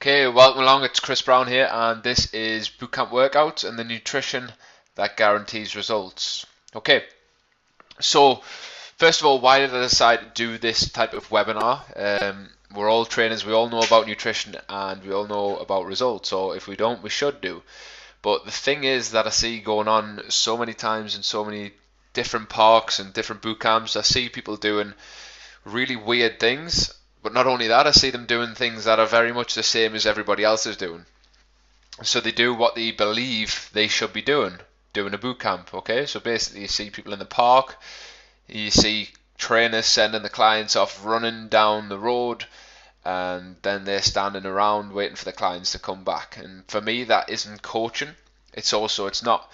Okay, welcome along. It's Chris Brown here, and this is Bootcamp Workouts and the nutrition that guarantees results. Okay, so first of all, why did I decide to do this type of webinar? We're all trainers, we all know about nutrition, and we all know about results. So if we don't, we should do. But the thing is that I see going on so many times in so many different parks and different boot camps, I see people doing really weird things. But not only that, I see them doing things that are very much the same as everybody else is doing. So they do what they believe they should be doing a boot camp. Okay, so basically you see people in the park, you see trainers sending the clients off running down the road, and then they're standing around waiting for the clients to come back. And for me, that isn't coaching. It's not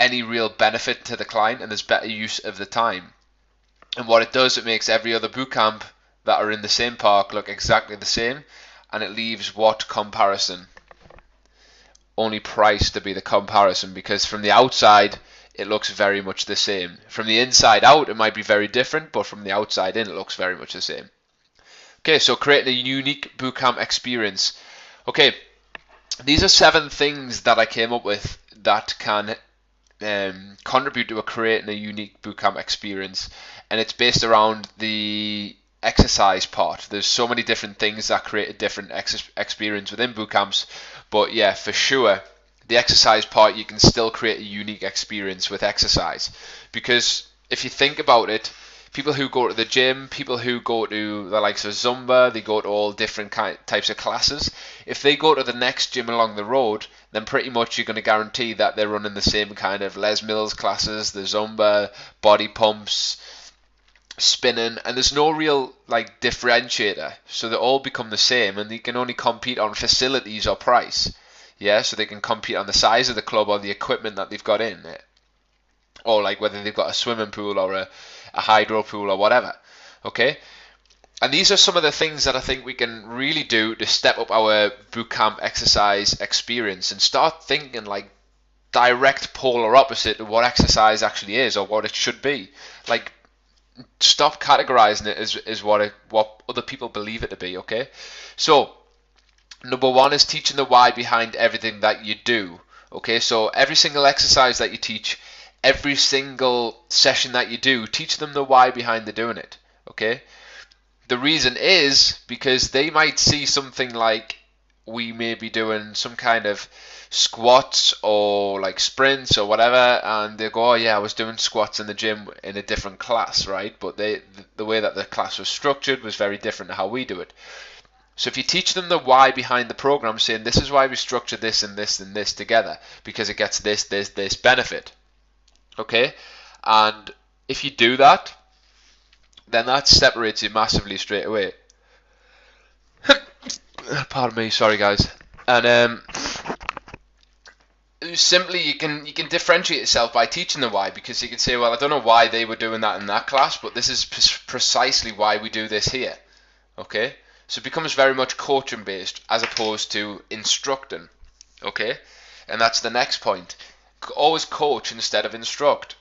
any real benefit to the client, and there's better use of the time. And what it does, it makes every other boot camp that are in the same park look exactly the same, and it leaves what comparison? Only price to be the comparison, because from the outside it looks very much the same. From the inside out it might be very different, but from the outside in it looks very much the same. Okay, so creating a unique bootcamp experience. Okay, these are 7 things that I came up with that can contribute to creating a unique bootcamp experience, and it's based around the exercise part. There's so many different things that create a different experience within boot camps, but yeah, for sure the exercise part, you can still create a unique experience with exercise. Because if you think about it, people who go to the gym, people who go to the likes of Zumba, they go to all different types of classes. If they go to the next gym along the road, then pretty much you're going to guarantee that they're running the same kind of Les Mills classes, the Zumba, body pumps, spinning, and there's no real differentiator. So they all become the same, and they can only compete on facilities or price. Yeah, so they can compete on the size of the club or the equipment that they've got in it, or whether they've got a swimming pool or a hydro pool or whatever. Okay, and these are some of the things that I think we can really do to step up our bootcamp exercise experience and start thinking direct polar opposite to what exercise actually is or what it should be. Stop categorizing it as what other people believe it to be. Okay, so number 1 is teaching the why behind everything that you do. Okay, so every single exercise that you teach, every single session that you do, teach them the why behind the doing it. Okay, the reason is because they might see something like we may be doing some kind of squats or sprints or whatever, and they go, oh yeah, I was doing squats in the gym in a different class, right? But the way that the class was structured was very different to how we do it. So if you teach them the why behind the program, saying this is why we structure this and this and this together, because it gets this benefit. Okay, and if you do that, then that separates you massively straight away. Pardon me, sorry guys. And simply you can differentiate yourself by teaching the why, because you can say, well, I don't know why they were doing that in that class, but this is precisely why we do this here. Okay, so it becomes very much coaching based as opposed to instructing. Okay, and that's the next point. Always coach instead of instruct.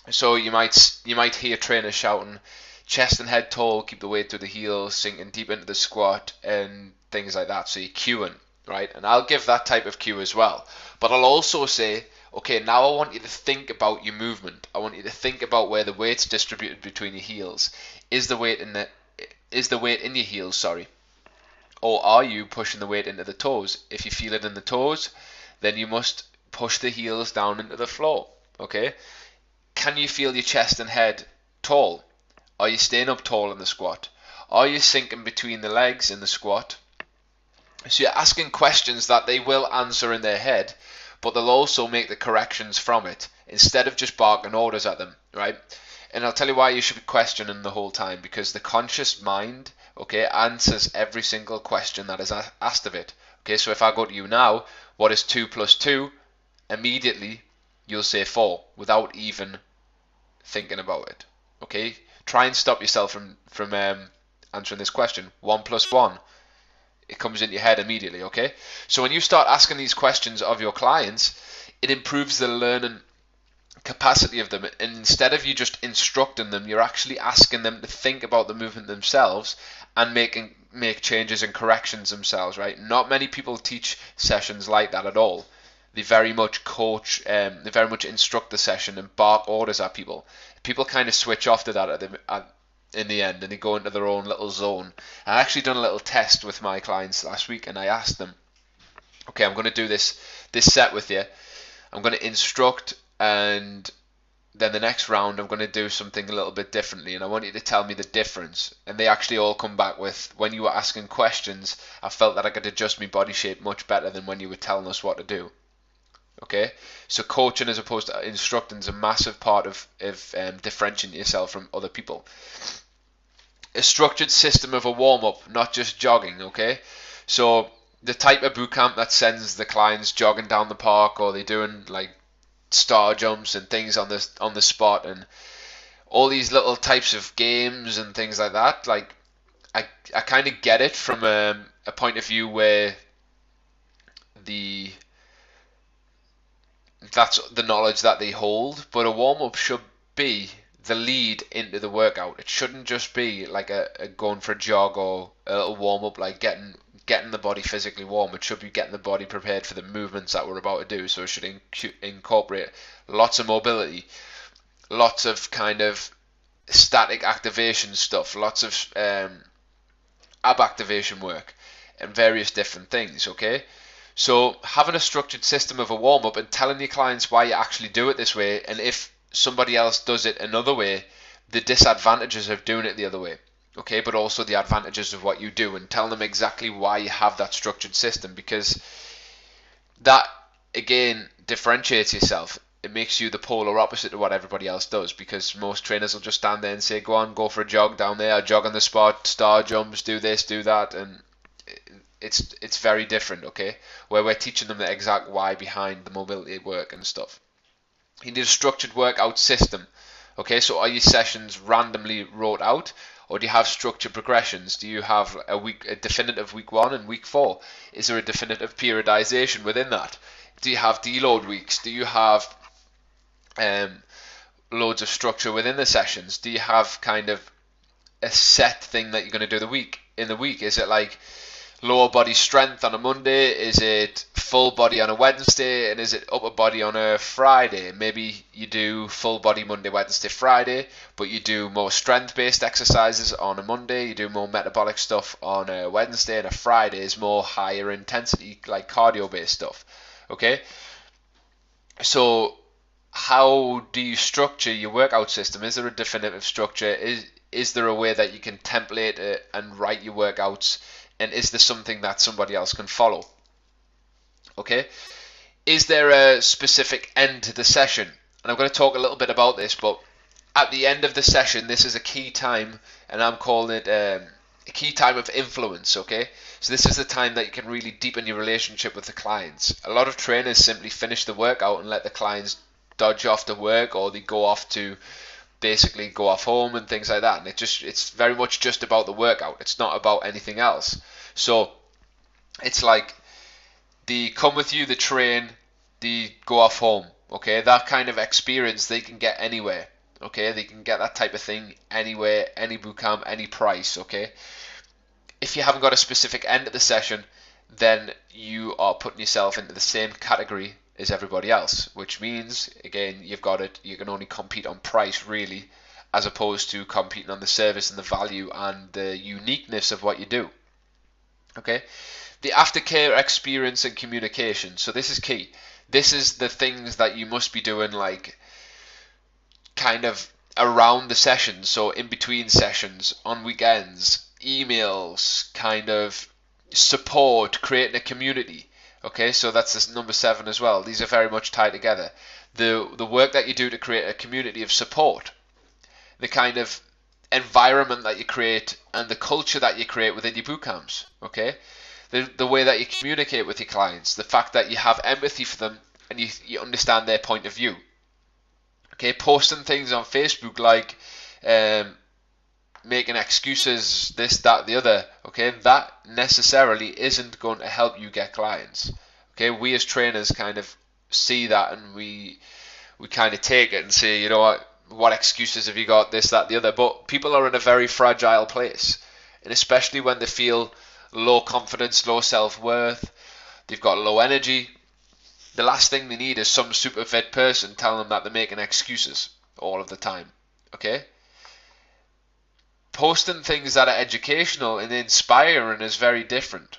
So you might hear trainers shouting, chest and head tall, keep the weight to the heels, sinking deep into the squat, and things like that. So you're cueing, right? And I'll give that type of cue as well. But I'll also say, okay, now I want you to think about your movement. I want you to think about where the weight's distributed between your heels. Is the weight in your heels, sorry? Or are you pushing the weight into the toes? If you feel it in the toes, then you must push the heels down into the floor. Okay? Can you feel your chest and head tall? Are you staying up tall in the squat? Are you sinking between the legs in the squat? So you're asking questions that they will answer in their head, but they'll also make the corrections from it instead of just barking orders at them, right? And I'll tell you why you should be questioning the whole time, because the conscious mind, okay, answers every single question that is asked of it. Okay, so if I go to you now, what is 2 plus 2? Immediately you'll say 4 without even thinking about it. Okay, try and stop yourself from answering this question. 1 plus 1, it comes into your head immediately. Okay, so when you start asking these questions of your clients, it improves the learning capacity of them, and instead of you just instructing them, you're actually asking them to think about the movement themselves and make changes and corrections themselves, right? Not many people teach sessions like that at all. They very much coach, they very much instruct the session and bark orders at people. People kind of switch off to that in the end, and they go into their own little zone. I actually done a little test with my clients last week, and I asked them, okay, I'm going to do this set with you. I'm going to instruct, and then the next round I'm going to do something a little bit differently, and I want you to tell me the difference. And they actually all come back with, when you were asking questions, I felt that I could adjust my body shape much better than when you were telling us what to do. Okay, so coaching as opposed to instructing is a massive part of differentiating yourself from other people. A structured system of a warm-up, not just jogging, okay? So the type of boot camp that sends the clients jogging down the park, or they're doing like star jumps and things on the spot, and all these little types of games and things like that, like I kind of get it from a point of view where that's the knowledge that they hold, but a warm-up should be the lead into the workout. It shouldn't just be like a going for a jog or a little warm-up, like getting the body physically warm. It should be getting the body prepared for the movements that we're about to do. So it should incorporate lots of mobility, lots of kind of static activation stuff, lots of ab activation work, and various different things, okay? So having a structured system of a warm-up and telling your clients why you actually do it this way, and if somebody else does it another way, the disadvantages of doing it the other way, okay, but also the advantages of what you do, and telling them exactly why you have that structured system, because that again differentiates yourself. It makes you the polar opposite to what everybody else does, because most trainers will just stand there and say, go on, go for a jog down there, jog on the spot, star jumps, do this, do that, and it's very different, okay? Where we're teaching them the exact why behind the mobility work and stuff. You need a structured workout system, okay? So are your sessions randomly wrote out, or do you have structured progressions? Do you have a definitive week 1 and week 4? Is there a definitive periodization within that? Do you have deload weeks? Do you have loads of structure within the sessions? Do you have kind of a set thing that you're going to do in the week? Is it like lower body strength on a Monday? Is it full body on a Wednesday? And is it upper body on a Friday? Maybe you do full body Monday, Wednesday, Friday, but you do more strength based exercises on a Monday, you do more metabolic stuff on a Wednesday, and a Friday is more higher intensity, like cardio based stuff, okay? So how do you structure your workout system? Is there a definitive structure? Is there a way that you can template it and write your workouts? And is there something that somebody else can follow? Okay. Is there a specific end to the session? And I'm going to talk a little bit about this, but at the end of the session, this is a key time, and I'm calling it a key time of influence, okay? So this is the time that you can really deepen your relationship with the clients. A lot of trainers simply finish the workout and let the clients dodge off to work, or they go off to basically go off home and things like that, and it's very much just about the workout. It's not about anything else. So it's like they come with you, they train, they go off home, okay? That kind of experience they can get anywhere, okay? They can get that type of thing anywhere, any boot camp, any price, okay? If you haven't got a specific end to the session, then you are putting yourself into the same category as everybody else, which means, again, you can only compete on price, really, as opposed to competing on the service and the value and the uniqueness of what you do. Okay, the aftercare experience and communication. So this is key. This is the things that you must be doing, like kind of around the sessions, so in between sessions, on weekends, emails, kind of support, creating a community. Okay, so that's this number 7 as well. These are very much tied together. The work that you do to create a community of support, the kind of environment that you create and the culture that you create within your boot camps, okay? The way that you communicate with your clients, the fact that you have empathy for them and you understand their point of view. Okay, posting things on Facebook like making excuses, this, that, the other, okay, that necessarily isn't going to help you get clients. Okay, we as trainers kind of see that, and we kind of take it and say, you know what excuses have you got, this, that, the other, but people are in a very fragile place, And especially when they feel low confidence, low self-worth, they've got low energy, the last thing they need is some super fit person telling them that they're making excuses all of the time. Okay? Posting things that are educational and inspiring is very different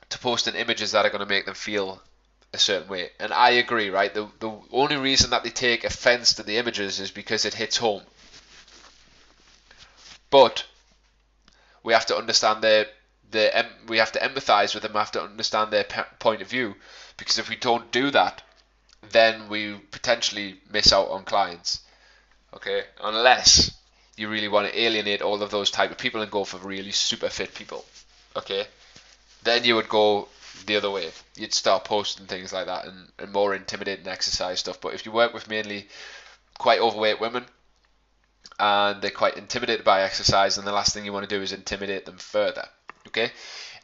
to posting images that are going to make them feel a certain way. And I agree, right? The only reason that they take offense to the images is because it hits home. But we have to understand we have to empathize with them, we have to understand their point of view, because if we don't do that, then we potentially miss out on clients. Okay, unless you really want to alienate all of those type of people and go for really super fit people. Okay, then you would go the other way. You'd start posting things like that and more intimidating exercise stuff. But if you work with mainly quite overweight women and they're quite intimidated by exercise, and the last thing you want to do is intimidate them further. Okay,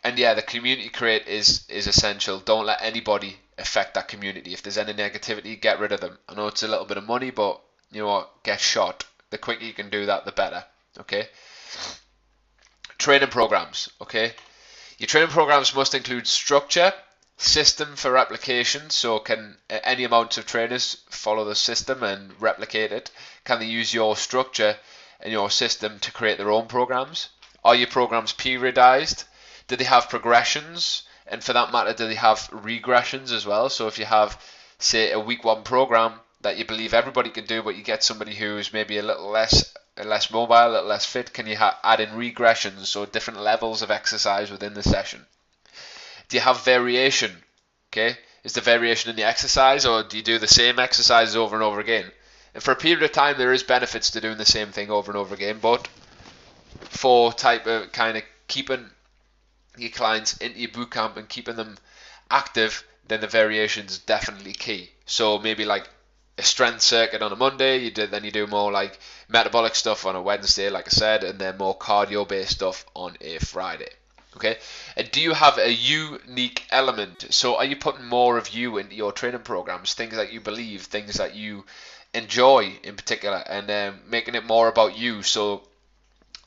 and yeah, the community create is essential. Don't let anybody affect that community. If there's any negativity, get rid of them. I know it's a little bit of money, but you know what, get shot. The quicker you can do that, the better. Okay, training programs. Okay, your training programs must include structure, system for replication. So can any amount of trainers follow the system and replicate it? Can they use your structure and your system to create their own programs? Are your programs periodized? Do they have progressions? And for that matter, do they have regressions as well? So if you have, say, a week 1 program that you believe everybody can do, but you get somebody who is maybe a little less mobile, a little less fit, can you add in regressions, so different levels of exercise within the session? Do you have variation? Okay, is the variation in the exercise, or do you do the same exercises over and over again? And for a period of time, there is benefits to doing the same thing over and over again, but for type of kind of keeping your clients into your bootcamp and keeping them active, then the variation is definitely key. So maybe like a strength circuit on a Monday, then you do more like metabolic stuff on a Wednesday, like I said, and then more cardio based stuff on a Friday. Okay, and do you have a unique element? So are you putting more of you into your training programs, things that you believe, things that you enjoy in particular, and making it more about you, so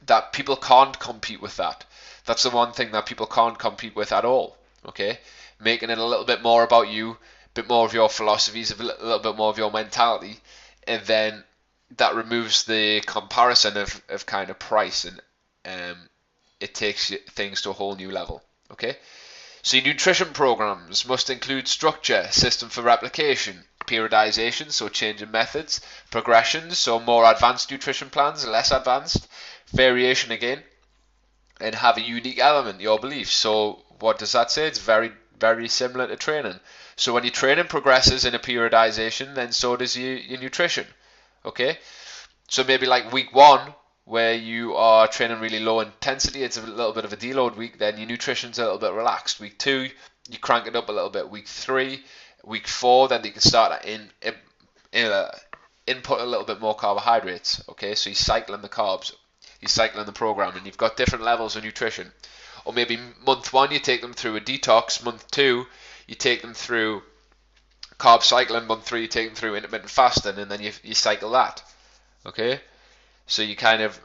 that people can't compete with that? That's the one thing that people can't compete with at all. Okay, making it a little bit more about you, a bit more of your philosophies, a little bit more of your mentality, and then that removes the comparison of kind of price, and it takes things to a whole new level. Okay, so your nutrition programs must include structure, system for replication, periodization, so changing methods, progressions, so more advanced nutrition plans, less advanced, variation again, and have a unique element, your beliefs. So what does that say? It's very, very similar to training. So when your training progresses in a periodization, then so does your nutrition. Okay, so maybe like week 1, where you are training really low intensity, it's a little bit of a deload week, then your nutrition's a little bit relaxed. Week 2, you crank it up a little bit. Week 3, week 4, then you can start input a little bit more carbohydrates. Okay, so you're cycling the carbs, you're cycling the program, and you've got different levels of nutrition. Or maybe month 1, you take them through a detox. Month 2, you take them through carb cycling. Month 3, you take them through intermittent fasting, and then you cycle that. Okay, so you kind of,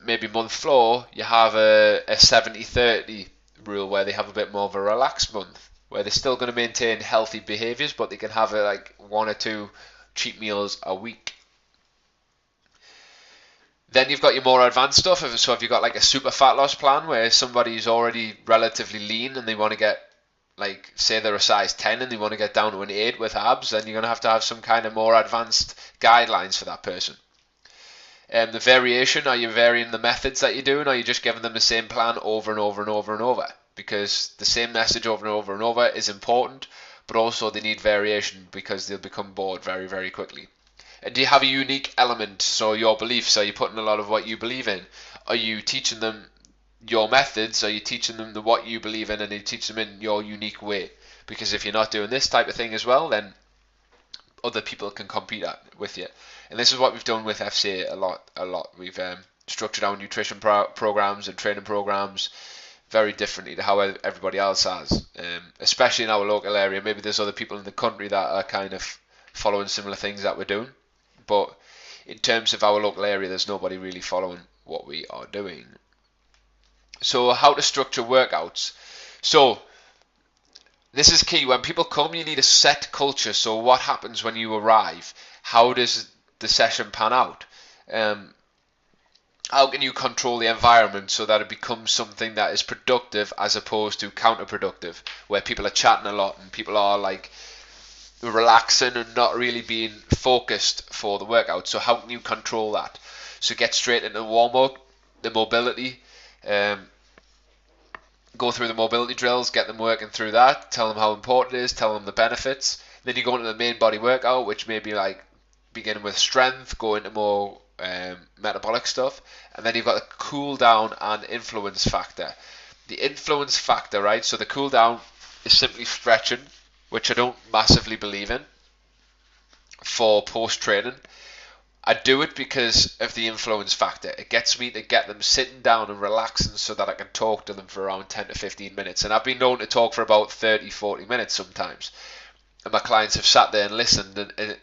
maybe month 4, you have a 70-30 rule, where they have a bit more of a relaxed month, where they're still going to maintain healthy behaviors, but they can have like 1 or 2 cheat meals a week. Then you've got your more advanced stuff. So if you've got like a super fat loss plan, where somebody's already relatively lean and they want to get, like, say they're a size 10 and they want to get down to an 8 with abs, then you're going to have some kind of more advanced guidelines for that person. The variation, are you varying the methods that you're doing, or are you just giving them the same plan over and over and over and over? Because the same message over and over and over is important, but also they need variation, because they'll become bored very, very quickly. And do you have a unique element? So your beliefs, are you putting a lot of what you believe in? Are you teaching them your methods? Are you teaching them what you believe in, and you teach them in your unique way? Because if you're not doing this type of thing as well, then other people can compete with you. And this is what we've done with FCA a lot. We've structured our nutrition programs and training programs very differently to how everybody else has, especially in our local area. Maybe there's other people in the country that are kind of following similar things that we're doing, but in terms of our local area, there's nobody really following what we are doing. So how to structure workouts. So this is key. When people come, you need a set culture. So what happens when you arrive? How does the session pan out? Um, how can you control the environment so that it becomes something that is productive as opposed to counterproductive, where people are chatting a lot and people are like relaxing and not really being focused for the workout. So how can you control that? So get straight into the warm up, the mobility, um, go through the mobility drills, get them working through that, tell them how important it is, tell them the benefits. Then you go into the main body workout, which may be like beginning with strength, go into more metabolic stuff, and then you've got the cool down and influence factor. The influence factor, right? So the cool down is simply stretching, which I don't massively believe in for post training. I do it because of the influence factor. It gets me to get them sitting down and relaxing so that I can talk to them for around 10 to 15 minutes. And I've been known to talk for about 30, 40 minutes sometimes. And my clients have sat there and listened. And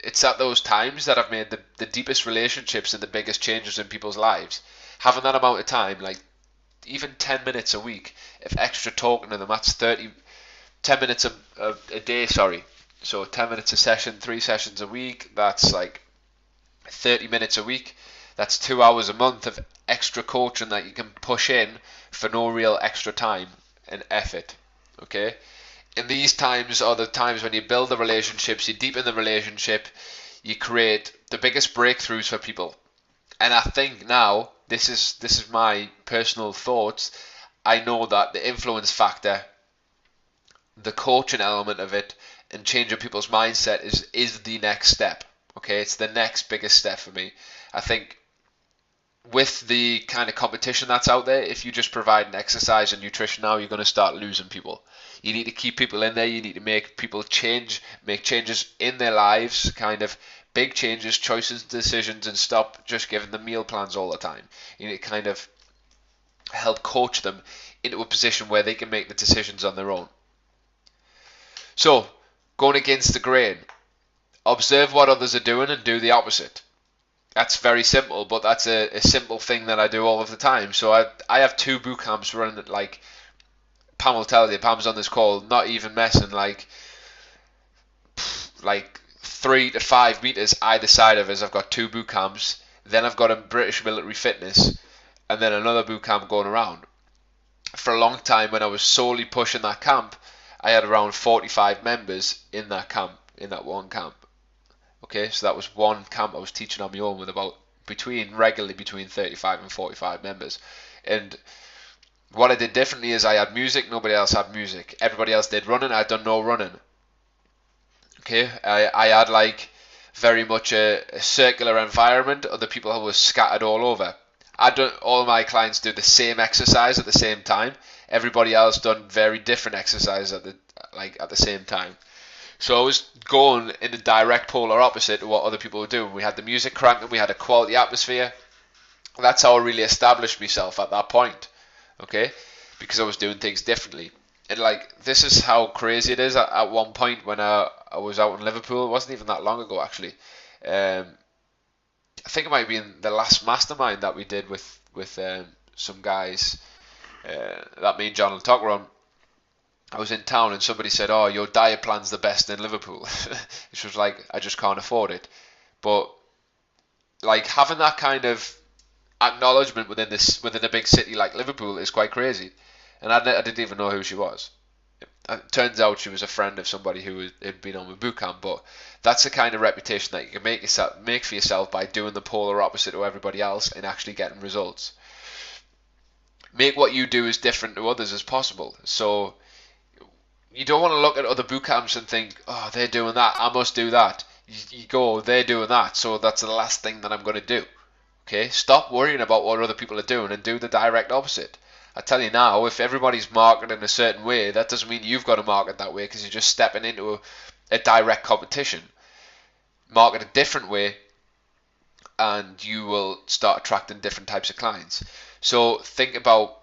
it's at those times that I've made the deepest relationships and the biggest changes in people's lives. Having that amount of time, like even 10 minutes a week, if extra talking to them, that's 10 minutes a day, sorry. So 10 minutes a session, 3 sessions a week, that's like 30 minutes a week. That's 2 hours a month of extra coaching that you can push in for no real extra time and effort. Okay? And these times are the times when you build the relationships, you deepen the relationship, you create the biggest breakthroughs for people. And I think now, this is my personal thoughts, I know that the influence factor, the coaching element of it, and changing people's mindset is the next step. Okay, it's the next biggest step for me. I think with the kind of competition that's out there, if you just provide an exercise and nutrition now, you're going to start losing people. You need to keep people in there. You need to make people change, make changes in their lives, kind of big changes, choices, decisions, and stop just giving them meal plans all the time. You need to kind of help coach them into a position where they can make the decisions on their own. So, going against the grain. Observe what others are doing and do the opposite. That's very simple, but that's a simple thing that I do all of the time. So I have 2 boot camps running at, like, Pam will tell you, Pam's on this call, not even messing, like 3 to 5 meters either side of us. I've got 2 boot camps. Then I've got a British Military Fitness, and then another boot camp going around. For a long time, when I was solely pushing that camp, I had around 45 members in that camp, in that one camp. Okay, so that was one camp I was teaching on my own with regularly between 35 and 45 members. And what I did differently is I had music, nobody else had music. Everybody else did running, I'd done no running. Okay, I had like very much a circular environment. Other people were scattered all over. All my clients do the same exercise at the same time. Everybody else done very different exercise at the same time. So I was going in the direct polar opposite to what other people were doing. We had the music cranking, we had a quality atmosphere. That's how I really established myself at that point, okay? Because I was doing things differently. And like, this is how crazy it is. At one point when I was out in Liverpool, it wasn't even that long ago actually. I think it might be in the last mastermind that we did with some guys that me and John will talk around. I was in town and somebody said, "Oh, your diet plan's the best in Liverpool," which was like, I just can't afford it. But like having that kind of acknowledgement within a big city like Liverpool is quite crazy, and I didn't even know who she was. It turns out she was a friend of somebody who had been on my boot camp. But that's the kind of reputation that you can make for yourself by doing the polar opposite to everybody else and actually getting results. Make what you do as different to others as possible. So you don't want to look at other boot camps and think, oh, they're doing that, I must do that. You go, they're doing that, so that's the last thing that I'm going to do. Okay, stop worrying about what other people are doing and do the direct opposite. I tell you now, if everybody's marketing a certain way, that doesn't mean you've got to market that way, because you're just stepping into a direct competition. Market a different way and you will start attracting different types of clients. So think about,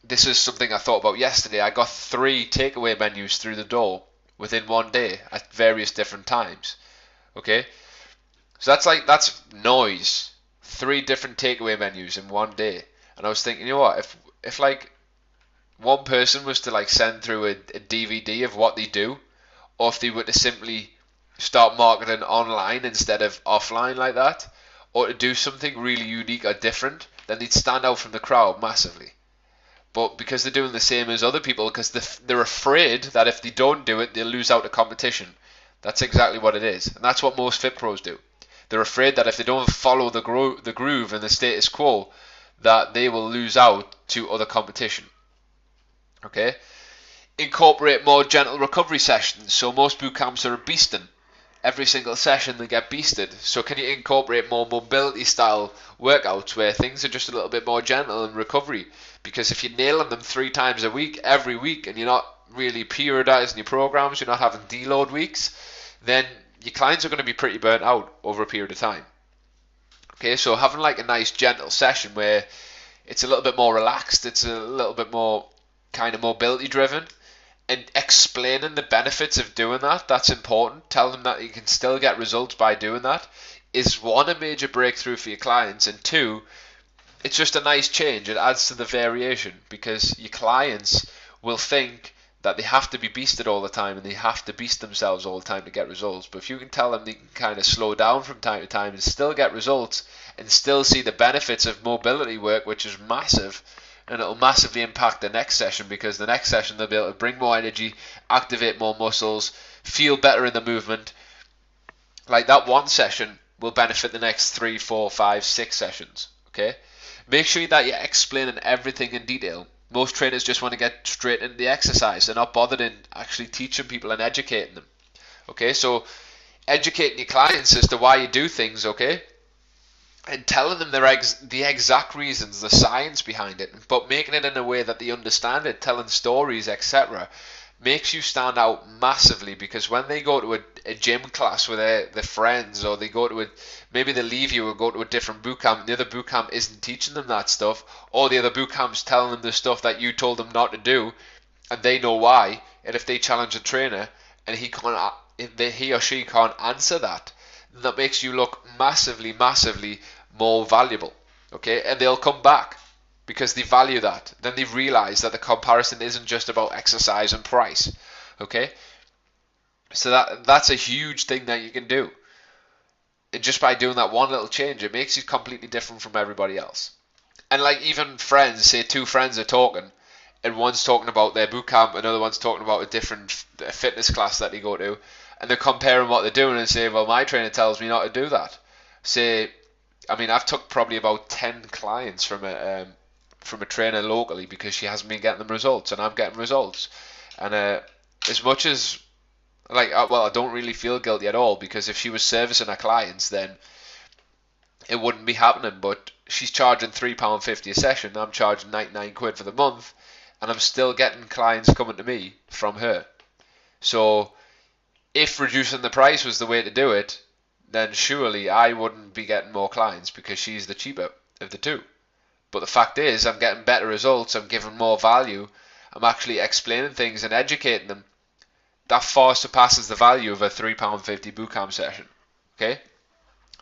this is something I thought about yesterday. I got 3 takeaway menus through the door within one day at various different times. Okay, so that's noise. 3 different takeaway menus in one day. And I was thinking, you know what? if like one person was to like send through a DVD of what they do, or if they were to simply start marketing online instead of offline like that, or to do something really unique or different, then they'd stand out from the crowd massively. But because they're doing the same as other people, because they're afraid that if they don't do it, they'll lose out to competition. That's exactly what it is. And that's what most fit pros do. They're afraid that if they don't follow the groove and the status quo, that they will lose out to other competition. Okay? Incorporate more gentle recovery sessions. So most boot camps are a beasting. Every single session they get beasted. So can you incorporate more mobility style workouts where things are just a little bit more gentle in recovery? Because if you're nailing them 3 times a week, every week, and you're not really periodizing your programs, you're not having deload weeks, then your clients are going to be pretty burnt out over a period of time. Okay, so having like a nice gentle session where it's a little bit more relaxed, it's a little bit more kind of mobility driven, and explaining the benefits of doing that, that's important. Tell them that you can still get results by doing that is one, a major breakthrough for your clients, and two, it's just a nice change. It adds to the variation because your clients will think that they have to be beasted all the time and they have to beast themselves all the time to get results. But if you can tell them they can kind of slow down from time to time and still get results and still see the benefits of mobility work, which is massive, and it'll massively impact the next session, because the next session they'll be able to bring more energy, activate more muscles, feel better in the movement. Like that one session will benefit the next 3, 4, 5, 6 sessions. Okay? Make sure that you're explaining everything in detail. Most trainers just want to get straight into the exercise. They're not bothered in actually teaching people and educating them. Okay, so educating your clients as to why you do things, okay? And telling them the exact reasons, the science behind it, but making it in a way that they understand it, telling stories, etc., makes you stand out massively. Because when they go to a gym class with their friends, or they go to maybe they leave you and go to a different boot camp, and the other boot camp isn't teaching them that stuff, or the other boot camp's telling them the stuff that you told them not to do, and they know why, and if they challenge a trainer and he or she can't answer that, then that makes you look massively more valuable. Okay, and they'll come back because they value that. Then they realize that the comparison isn't just about exercise and price. Okay, so that's a huge thing that you can do. And just by doing that one little change, it makes you completely different from everybody else. And like even friends, say 2 friends are talking, and one's talking about their boot camp, another one's talking about a different fitness class that they go to, and they're comparing what they're doing and saying, well, my trainer tells me not to do that. I've took probably about 10 clients from a trainer locally because she hasn't been getting them results, and I'm getting results. And as much as I don't really feel guilty at all, because if she was servicing her clients, then it wouldn't be happening. But she's charging £3.50 a session. I'm charging £99 for the month, and I'm still getting clients coming to me from her. So if reducing the price was the way to do it, then surely I wouldn't be getting more clients because she's the cheaper of the two. But the fact is, I'm getting better results, I'm giving more value, I'm actually explaining things and educating them. That far surpasses the value of a £3.50 bootcamp session. Okay?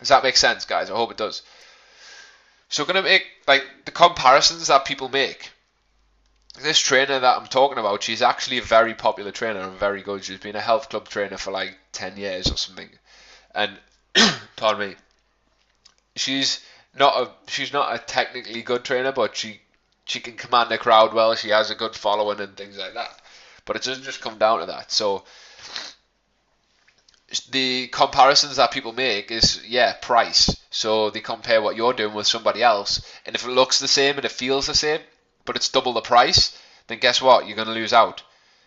Does that make sense, guys? I hope it does. So I'm going to make the comparisons that people make. This trainer that I'm talking about, she's actually a very popular trainer and very good. She's been a health club trainer for 10 years or something. And pardon me, she's not a technically good trainer, but she can command the crowd well. She has a good following and things like that. But it doesn't just come down to that. So the comparisons that people make is price. So they compare what you're doing with somebody else, and if it looks the same and it feels the same, but it's double the price, then guess what? You're going to lose out.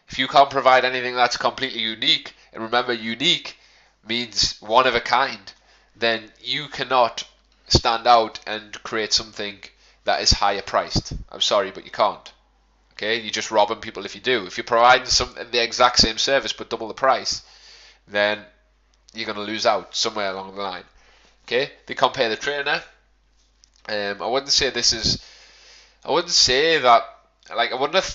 If you can't provide anything that's completely unique, and remember, unique means one of a kind, then you cannot stand out and create something that is higher priced. I'm sorry, but you can't. Okay, you're just robbing people if you do. If you're providing the exact same service but double the price, then you're going to lose out somewhere along the line. Okay, they compare the trainer. I wouldn't say that.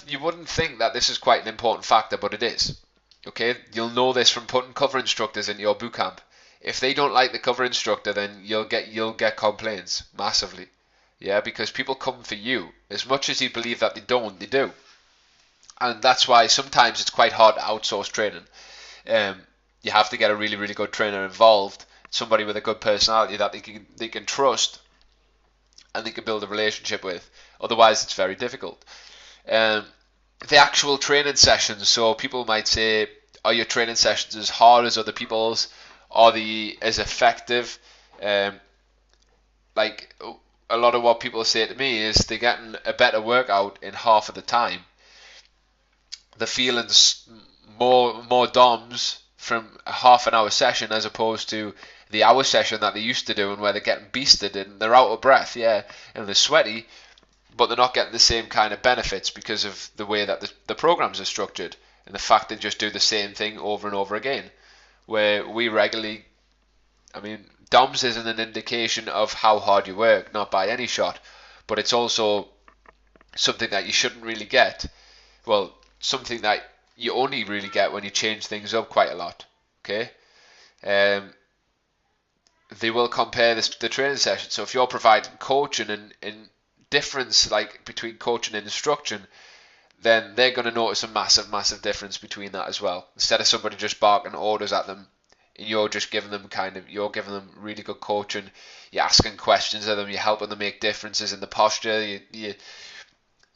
You wouldn't think that this is quite an important factor, but it is. Okay, you'll know this from putting cover instructors into your bootcamp. If they don't like the cover instructor, then you'll get complaints massively. Yeah, because people come for you. As much as you believe that they don't, they do. And that's why sometimes it's quite hard to outsource training. You have to get a really, really good trainer involved, somebody with a good personality that they can trust and they can build a relationship with. Otherwise, it's very difficult. Um, the actual training sessions. So people might say, "Are your training sessions as hard as other people's? Are they as effective?" Like a lot of what people say to me is they're getting a better workout in half of the time. They're feeling more DOMs from a half an hour session as opposed to the hour session that they used to do, and where they're getting beasted and they're out of breath, yeah, and they're sweaty, but they're not getting the same kind of benefits because of the way that the programs are structured and the fact they just do the same thing over and over again. Where we regularly, I mean, DOMS isn't an indication of how hard you work, not by any shot, but it's also something that you shouldn't really get. Well, something that you only really get when you change things up quite a lot. Okay, they will compare the training session. So if you're providing coaching and difference like between coaching and instruction, then they're going to notice a massive difference between that as well. Instead of somebody just barking orders at them, and you're just giving them you're giving them really good coaching, you're asking questions of them, you're helping them make differences in the posture, you're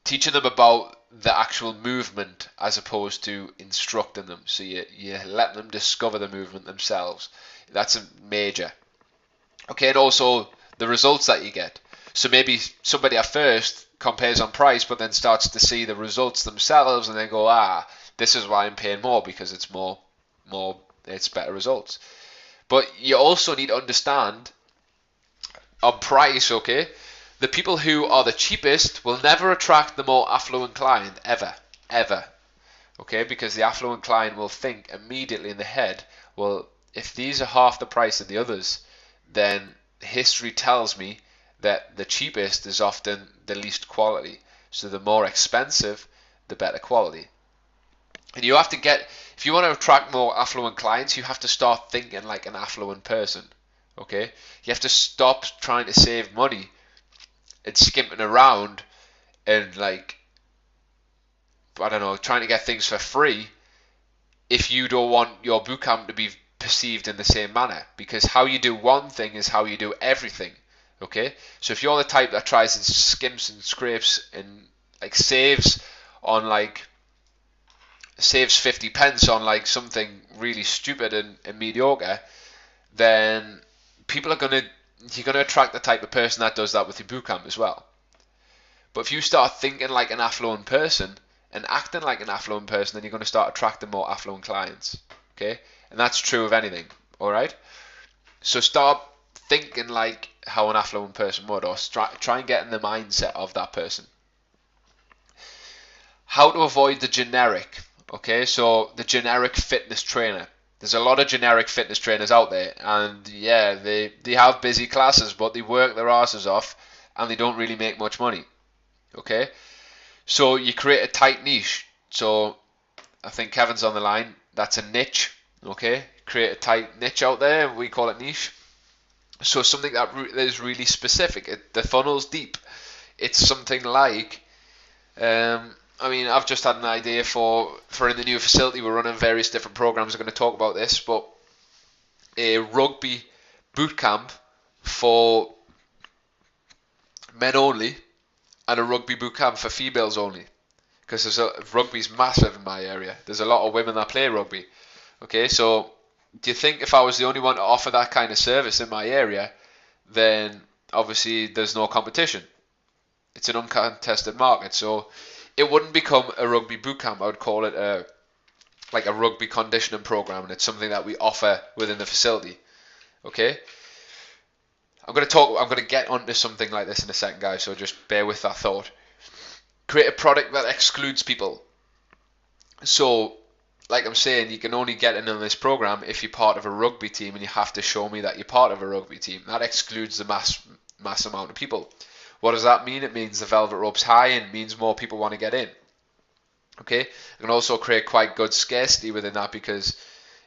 teaching them about the actual movement as opposed to instructing them. So you let them discover the movement themselves. That's a major. Okay, and also the results that you get. So maybe somebody at first compares on price, but then starts to see the results themselves, and then go, this is why I'm paying more, because it's it's better results. But you also need to understand on price, okay? The people who are the cheapest will never attract the more affluent client, ever. Okay, because the affluent client will think immediately in the head, well, if these are half the price of the others, then history tells me that the cheapest is often the least quality. So the more expensive, the better quality. And you have to if you want to attract more affluent clients, you have to start thinking like an affluent person. Okay? You have to stop trying to save money and skimping around and trying to get things for free if you don't want your bootcamp to be perceived in the same manner, because how you do one thing is how you do everything. Okay, so if you're the type that tries and skimps and scrapes and saves 50 pence on something really stupid and mediocre, then you're gonna attract the type of person that does that with your bootcamp as well. But if you start thinking like an affluent person and acting like an affluent person, then you're going to start attracting more affluent clients. Okay, and that's true of anything. All right, so start thinking like how an affluent person would, or try and get in the mindset of that person. How to avoid the generic. Okay, so the generic fitness trainer. There's a lot of generic fitness trainers out there, and yeah, they have busy classes, but they work their asses off, and they don't really make much money. Okay, so you create a tight niche. So I think Kevin's on the line. That's a niche. Okay, create a tight niche out there. We call it niche. So something that is really specific. The funnel's deep. It's something like, I've just had an idea for in the new facility. We're running various different programs. We're going to talk about this, but a rugby boot camp for men only, and a rugby boot camp for females only, because rugby's massive in my area. There's a lot of women that play rugby. Okay, so do you think if I was the only one to offer that kind of service in my area, then obviously there's no competition? It's an uncontested market, so it wouldn't become a rugby boot camp. I would call it a rugby conditioning program, and it's something that we offer within the facility. Okay, I'm going to get onto something like this in a second, guys, so just bear with that thought. Create a product that excludes people. So, like I'm saying, you can only get into this program if you're part of a rugby team, and you have to show me that you're part of a rugby team. That excludes the mass amount of people. What does that mean? It means the velvet rope's high, and it means more people want to get in. Okay, you can also create quite good scarcity within that, because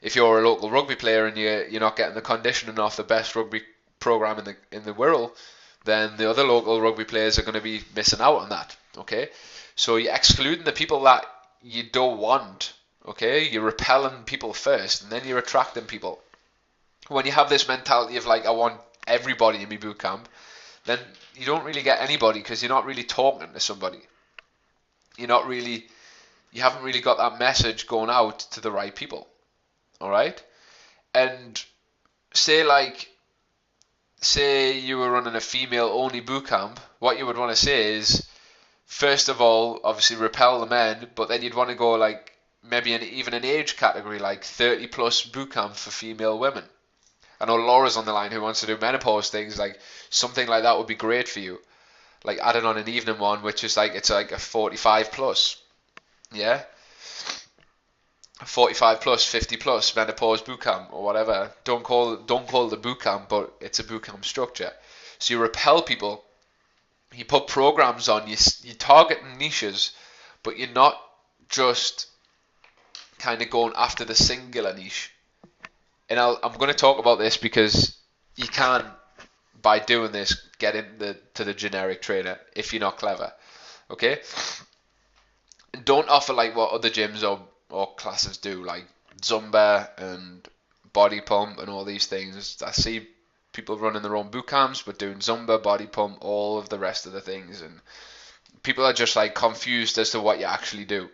if you're a local rugby player and you're not getting the conditioning off the best rugby program in the world, then the other local rugby players are going to be missing out on that. Okay, so you're excluding the people that you don't want. Okay, you're repelling people first, and then you're attracting people. When you have this mentality of like, I want everybody in my boot camp, then you don't really get anybody because you're not really talking to somebody. You haven't really got that message going out to the right people. All right, and say you were running a female only boot camp, what you would want to say is, first of all, obviously repel the men, but then you'd want to go like maybe even an age category like 30 plus boot camp for female women. I know Laura's on the line who wants to do menopause things, like something like that would be great for you. Like adding on an evening one, which is like, it's like a 45 plus. Yeah? 45 plus, 50 plus menopause boot camp or whatever. Don't call it the boot camp, but it's a boot camp structure. So you repel people, you put programs on, you target niches, but you're not just kind of going after the singular niche. And I'm going to talk about this because you can, by doing this, get to the generic trainer if you're not clever. Okay? And don't offer like what other gyms or classes do, like Zumba and body pump and all these things. I see people running their own boot camps, but doing Zumba, body pump, all of the rest of the things. And people are just like confused as to what you actually do.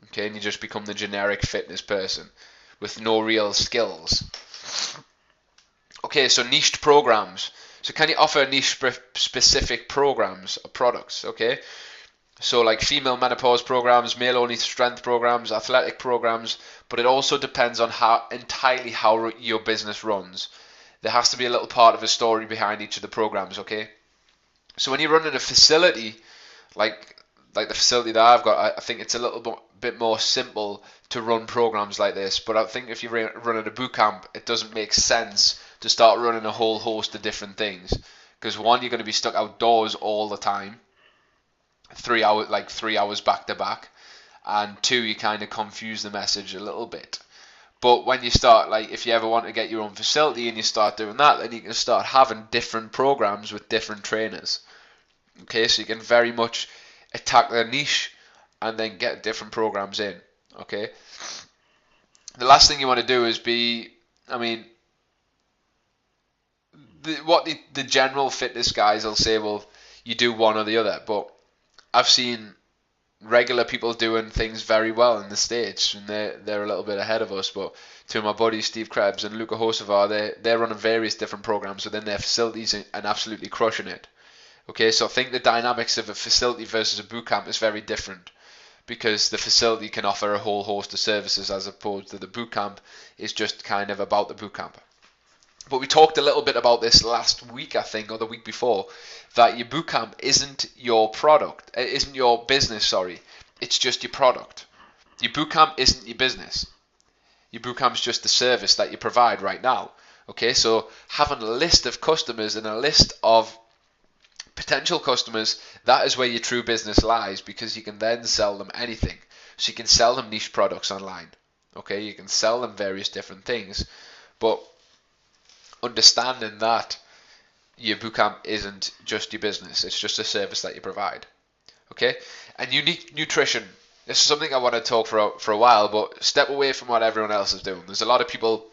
Okay? And you just become the generic fitness person with no real skills. Okay, so niched programs. So can you offer niche specific programs or products? Okay, so like female menopause programs, male only strength programs, athletic programs, but it also depends on entirely how your business runs. There has to be a little part of a story behind each of the programs. Okay, so when you're running a facility like the facility that I've got, I think it's a little bit more simple to run programs like this. But I think if you're running a boot camp, it doesn't make sense to start running a whole host of different things. Because one, you're going to be stuck outdoors all the time, 3 hours back to back, and two, you kind of confuse the message a little bit. But when you start, like, if you ever want to get your own facility and you start doing that, then you can start having different programs with different trainers. Okay, so you can very much attack their niche and then get different programs in. Okay, the last thing you want to do is the general fitness guys will say, well, you do one or the other, but I've seen regular people doing things very well in the States, and they're a little bit ahead of us. But two of my buddies, Steve Krebs and Luca Hocevar, they're running various different programs within their facilities and absolutely crushing it. Okay, so I think the dynamics of a facility versus a boot camp is very different, because the facility can offer a whole host of services as opposed to the boot camp is just kind of about the boot camp. But we talked a little bit about this last week, I think, or the week before, that your boot camp isn't your product, isn't your business, sorry. It's just your product. Your boot camp isn't your business. Your boot camp is just the service that you provide right now. Okay, so having a list of customers and a list of potential customers, that is where your true business lies, because you can then sell them anything. So you can sell them niche products online. Okay, you can sell them various different things, but understanding that your bootcamp isn't just your business, it's just a service that you provide. Okay, and unique nutrition. This is something I want to talk for a while, but step away from what everyone else is doing. There's a lot of people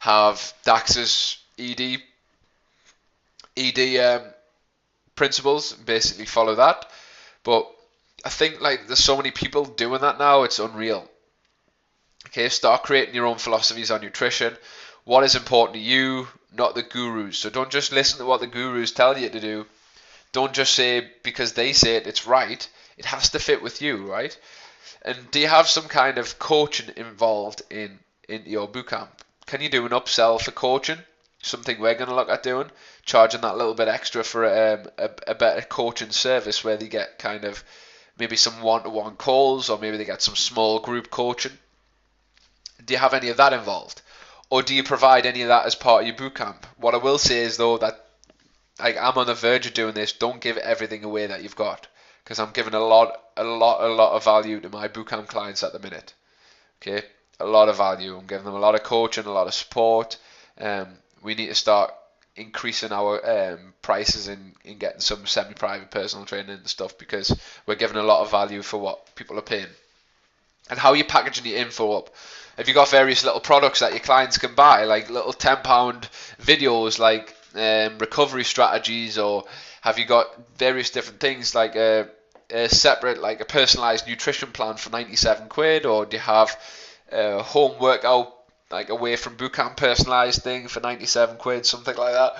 have DAX's ED principles, basically follow that. But I think like there's so many people doing that now, it's unreal. Okay, start creating your own philosophies on nutrition. What is important to you, not the gurus. So don't just listen to what the gurus tell you to do. Don't just say because they say it, it's right. It has to fit with you, right? And do you have some kind of coaching involved in your bootcamp? Can you do an upsell for coaching? Something we're going to look at doing, charging that little bit extra for a better coaching service where they get kind of maybe some one-to-one calls, or maybe they get some small group coaching. Do you have any of that involved? Or do you provide any of that as part of your bootcamp? What I will say is though that I'm on the verge of doing this. Don't give everything away that you've got, because I'm giving a lot of value to my bootcamp clients at the minute. Okay, a lot of value. I'm giving them a lot of coaching, a lot of support. We need to start increasing our prices in getting some semi-private personal training and stuff, because we're giving a lot of value for what people are paying. And how you're packaging your info up. Have you got various little products that your clients can buy, like little £10 videos, like recovery strategies, or have you got various different things like a separate, like a personalized nutrition plan for 97 quid, or do you have a home workout, like away from bootcamp personalized thing for 97 quid, something like that?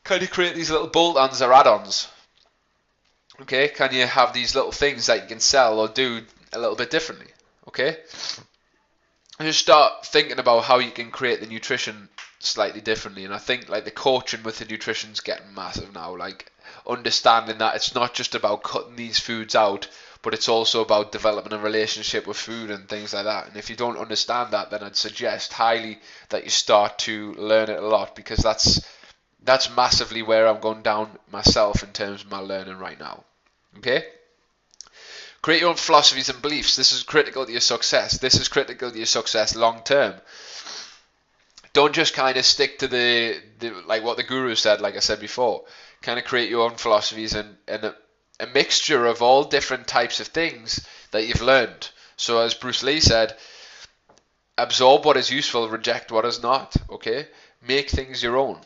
Can you create these little bolt-ons or add-ons? Okay, can you have these little things that you can sell or do a little bit differently? Okay, and just start thinking about how you can create the nutrition slightly differently. And I think like the coaching with the nutrition's getting massive now, like understanding that it's not just about cutting these foods out, but it's also about developing a relationship with food and things like that. And if you don't understand that, then I'd suggest highly that you start to learn it a lot, because that's massively where I'm going down myself in terms of my learning right now. Okay? Create your own philosophies and beliefs. This is critical to your success. This is critical to your success long term. Don't just kind of stick to the like what the guru said, like I said before. Kind of create your own philosophies and a mixture of all different types of things that you've learned. So as Bruce Lee said, absorb what is useful, reject what is not. Okay? Make things your own.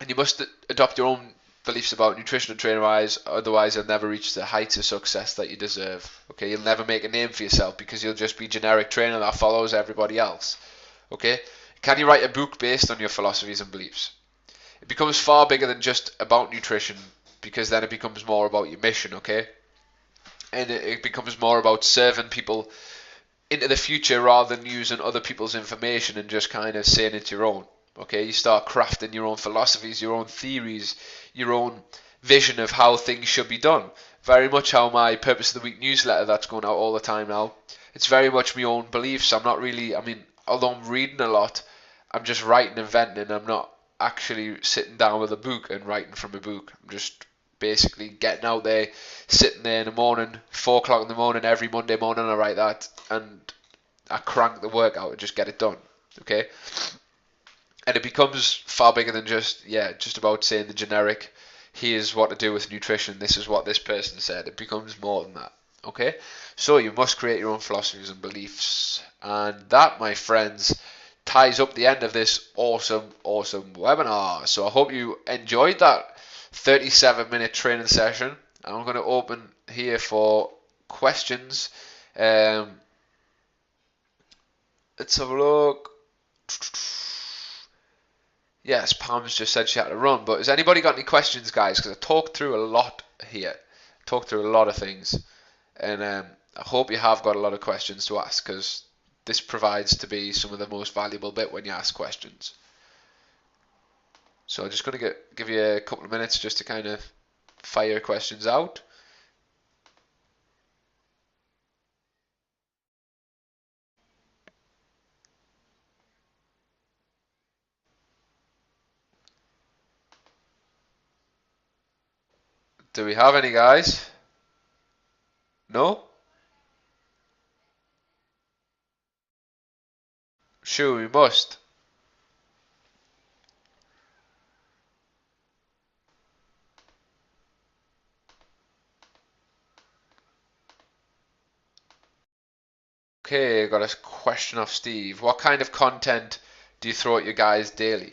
And you must adopt your own beliefs about nutrition and training wise, otherwise you'll never reach the heights of success that you deserve. Okay, you'll never make a name for yourself, because you'll just be generic trainer that follows everybody else. Okay, can you write a book based on your philosophies and beliefs? It becomes far bigger than just about nutrition, because then it becomes more about your mission. Okay, and it becomes more about serving people into the future rather than using other people's information and just kind of saying it's your own. Okay, you start crafting your own philosophies, your own theories, your own vision of how things should be done. Very much how my Purpose of the Week newsletter that's going out all the time now, it's very much my own beliefs. I'm not really, although I'm reading a lot, I'm just writing and venting. I'm not actually sitting down with a book and writing from a book. I'm just basically getting out there, sitting there in the morning, 4 o'clock in the morning, every Monday morning I write that, and I crank the work out and just get it done. Okay? And it becomes far bigger than just about saying the generic, here's what to do with nutrition, this is what this person said. It becomes more than that. Okay? So you must create your own philosophies and beliefs. And that, my friends, ties up the end of this awesome webinar. So I hope you enjoyed that 37-minute training session. I'm going to open here for questions. Let's have a look. Yes, Pam's just said she had to run, but has anybody got any questions, guys? Because I talked through a lot here. Talked through a lot of things. And I hope you have got a lot of questions to ask, because this provides to be some of the most valuable bit when you ask questions. So I'm just going to give you a couple of minutes just to kind of fire questions out. Do we have any, guys? No? Sure, we must. Okay, got a question off Steve. What kind of content do you throw at your guys daily?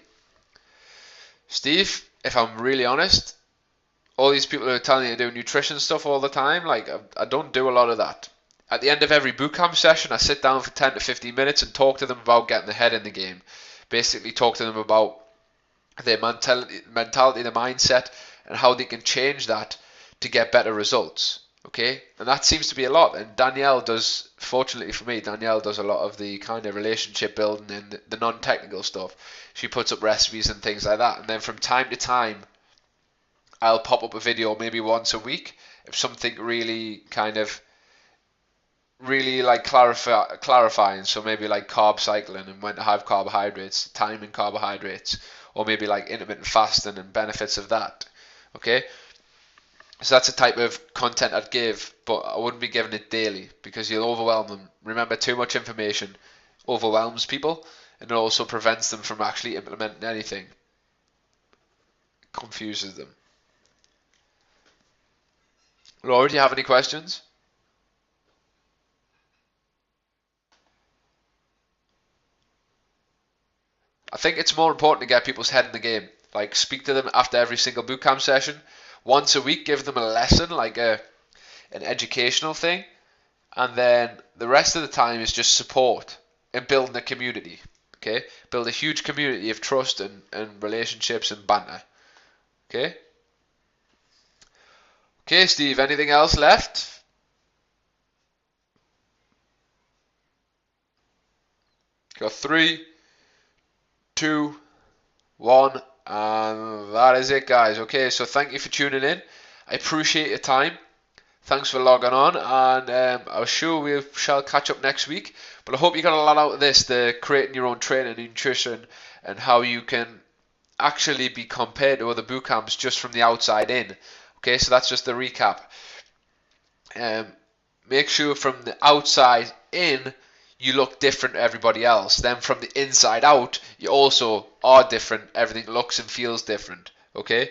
Steve, if I'm really honest, all these people who are telling you to do nutrition stuff all the time, like I don't do a lot of that. At the end of every bootcamp session, I sit down for 10 to 15 minutes and talk to them about getting ahead in the game. Basically talk to them about their mentality, their mindset, and how they can change that to get better results. Okay, and that seems to be a lot. And Danielle does, fortunately for me, Danielle does a lot of the kind of relationship building and the non-technical stuff. She puts up recipes and things like that. And then from time to time, I'll pop up a video maybe once a week if something really like clarifying. So maybe like carb cycling and when to have carbohydrates, timing carbohydrates, or maybe like intermittent fasting and benefits of that. Okay. So that's a type of content I'd give, but I wouldn't be giving it daily because you'll overwhelm them. Remember, too much information overwhelms people, and it also prevents them from actually implementing anything. Confuses them. Laura, do you have any questions? I think it's more important to get people's head in the game. Like, speak to them after every single bootcamp session. Once a week, give them a lesson, like an educational thing. And then the rest of the time is just support and building a community. Okay? Build a huge community of trust and relationships and banter. Okay? Okay, Steve, anything else left? Got 3, 2, 1, and that is it, guys. Okay, so thank you for tuning in. I appreciate your time. Thanks for logging on, and I'm sure we shall catch up next week. But I hope you got a lot out of this, the creating your own training and nutrition, and how you can actually be compared to other boot camps just from the outside in. Okay, so that's just the recap. Make sure from the outside in you look different to everybody else. Then from the inside out, you also are different. Everything looks and feels different. Okay?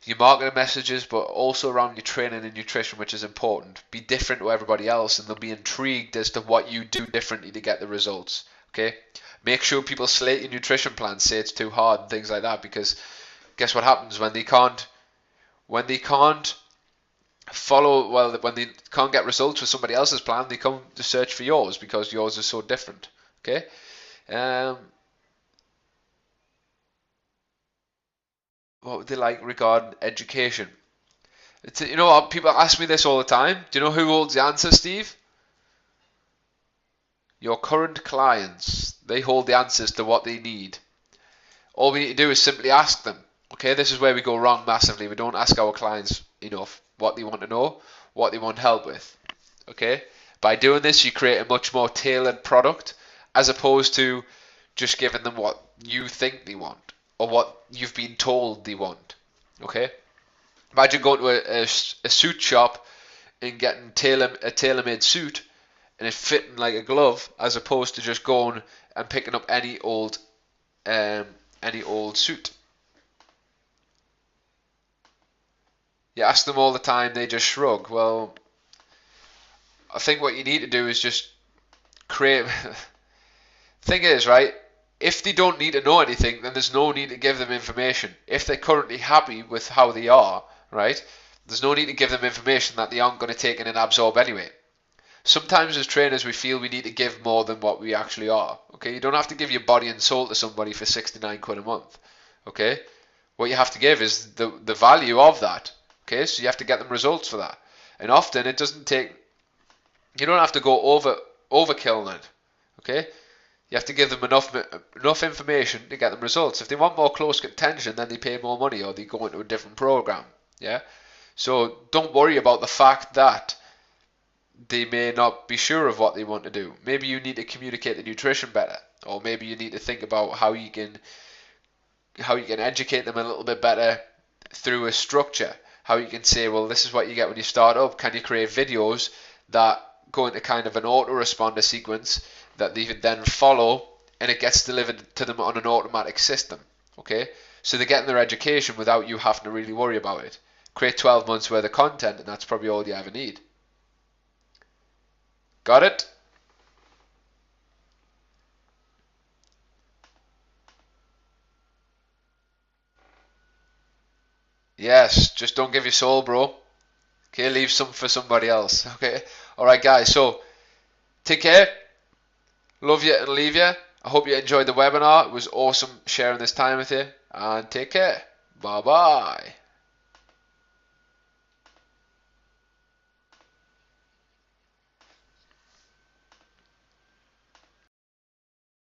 Your marketing messages, but also around your training and nutrition, which is important. Be different to everybody else, and they'll be intrigued as to what you do differently to get the results. Okay? Make sure people slate your nutrition plan, say it's too hard and things like that, because guess what happens when they can't follow, well, when they can't get results with somebody else's plan, they come to search for yours because yours is so different. Okay? What would they like regarding education? You know what, people ask me this all the time. Do you know who holds the answer, Steve? Your current clients. They hold the answers to what they need. All we need to do is simply ask them. Okay, this is where we go wrong massively. We don't ask our clients enough what they want to know, what they want help with. Okay, by doing this, you create a much more tailored product as opposed to just giving them what you think they want or what you've been told they want. Okay, imagine going to a suit shop and getting a tailor-made suit and it fitting like a glove, as opposed to just going and picking up any old suit. You ask them all the time, they just shrug. Well, I think what you need to do is just create. Thing is, right? If they don't need to know anything, then there's no need to give them information. If they're currently happy with how they are, right? There's no need to give them information that they aren't going to take in and absorb anyway. Sometimes as trainers we feel we need to give more than what we actually are. Okay, you don't have to give your body and soul to somebody for 69 quid a month. Okay, what you have to give is the value of that. Okay, so you have to get them results for that. And often it doesn't take, you don't have to go overkill on it. Okay, you have to give them enough information to get them results. If they want more close contention, then they pay more money or they go into a different program. Yeah, so don't worry about the fact that they may not be sure of what they want to do. Maybe you need to communicate the nutrition better, or maybe you need to think about how you can educate them a little bit better through a structure. How you can say, well, this is what you get when you start up. Can you create videos that go into kind of an autoresponder sequence that they can then follow, and it gets delivered to them on an automatic system. Okay, so they're getting their education without you having to really worry about it. Create 12 months worth of content, and that's probably all you ever need. Got it? Yes, just don't give your soul, bro. Okay, leave some for somebody else. Okay, alright guys, so take care. Love you and leave you. I hope you enjoyed the webinar. It was awesome sharing this time with you. And take care. Bye bye.